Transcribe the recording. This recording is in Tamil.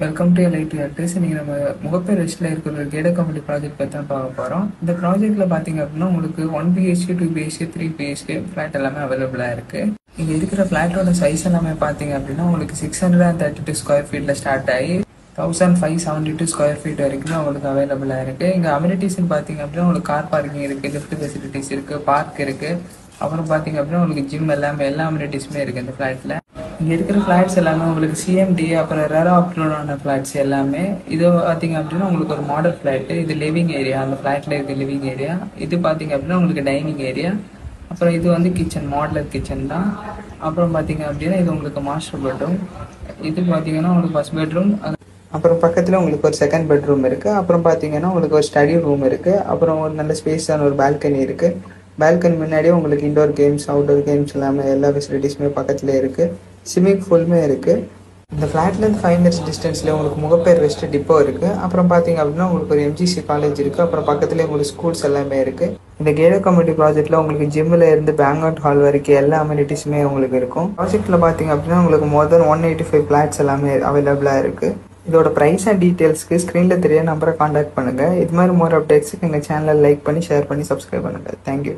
Welcome to LID address. இன்னைக்கு நம்ம முகப்பேர் வெஸ்ட்டில் இருக்கிற ஒரு கேடட் கம்யூனிட்டி ப்ராஜெக்ட் பற்றி தான் பார்க்க போகிறோம். இந்த ப்ராஜெக்ட்டில் பார்த்தீங்க அப்படின்னா உங்களுக்கு 1 BHK 2 BHK 3 BHK ஃப்ளாட் எல்லாமே அவைலபிளாக இருக்குது. இங்கே இருக்கிற ஃப்ளாட்டோட சைஸ் எல்லாமே பார்த்தீங்க அப்படின்னா உங்களுக்கு 632 ஸ்கொயர் ஃபீட்டில் ஸ்டார்ட் ஆகி 1572 ஸ்கொயர் ஃபீட் வரைக்கும் உங்களுக்கு அவைலபிளாக இருக்குது. இங்கே அம்யூனிட்டிஸ்ன்னு பார்த்தீங்க அப்படின்னா உங்களுக்கு கார் பார்க்கிங் இருக்குது, லிஃப்ட் ஃபெசிலிட்டிஸ் இருக்குது, பார்க் இருக்குது. அப்புறம் பார்த்தீங்க அப்படின்னா உங்களுக்கு ஜிம் எல்லா அம்யூனிட்டிஸுமே இருக்குது இந்த ஃப்ளாட்டில். இங்கே இருக்கிற ஃப்ளாட்ஸ் எல்லாமே உங்களுக்கு சிஎம்டி அப்புறம் ரேரா அப்லோடான ஃப்ளாட்ஸ் எல்லாமே. இது பார்த்தீங்க அப்படின்னா உங்களுக்கு ஒரு மாடல் ஃப்ளாட்டு. இது லிவிங் ஏரியா, அந்த ஃப்ளாட்டில் இருக்க லிவிங் ஏரியா. இது பார்த்தீங்க அப்படின்னா உங்களுக்கு டைனிங் ஏரியா. அப்புறம் இது வந்து கிச்சன், மாடலர் கிச்சன் தான். அப்புறம் பார்த்தீங்க அப்படின்னா இது உங்களுக்கு மாஸ்டர் பெட்ரூம். இது பார்த்தீங்கன்னா உங்களுக்கு ஃபர்ஸ்ட் பெட்ரூம். அப்புறம் பக்கத்தில் உங்களுக்கு ஒரு செகண்ட் பெட்ரூம் இருக்குது. அப்புறம் பார்த்தீங்கன்னா உங்களுக்கு ஒரு ஸ்டடி ரூம் இருக்குது. அப்புறம் ஒரு நல்ல ஸ்பேஸான ஒரு பால்கனி இருக்குது. பால்கனி முன்னாடியே உங்களுக்கு இண்டோர் கேம்ஸ், அவுட்டோர் கேம்ஸ் எல்லாமே எல்லா ஃபெசிலிட்டிஸுமே பக்கத்தில் இருக்குது. ஸ்விம்மிங் பூலுமே இருக்குது. இந்த ஃப்ளாட்லேருந்து 5 minutes டிஸ்டன்ஸில் உங்களுக்கு முகப்பேர் வெஸ்ட் டிப்போ இருக்குது. அப்புறம் பார்த்தீங்க அப்படின்னா உங்களுக்கு ஒரு MGC காலேஜ் இருக்குது. அப்புறம் பக்கத்துலேயே உங்களுக்கு ஸ்கூல்ஸ் எல்லாமே இருக்குது. இந்த கேடட் கம்யூனிட்டி ப்ராஜெக்ட்டில் உங்களுக்கு ஜிம்மில் இருந்து பேங்க்அவுட் ஹால் வரைக்கும் எல்லா அம்யூனிட்டிஸுமே உங்களுக்கு இருக்கும். ப்ராஜெக்ட்டில் பார்த்தீங்க அப்படின்னா உங்களுக்கு மோர் தென் 185 ஃப்ளாட்ஸ் எல்லாமே அவைலபிளாக இருக்குது. இதோட ப்ரைஸ் அண்ட் டீட்டெயில்ஸ்க்கு ஸ்க்ரீனில் தெரிய நம்பரை காண்டாக்ட் பண்ணுங்கள். இது மாதிரி மோர் அப்டேட்ஸுக்கு எங்கள் சேனலை லைக் பண்ணி ஷேர் பண்ணி சப்ஸ்கிரைப் பண்ணுங்கள். தேங்க்யூ.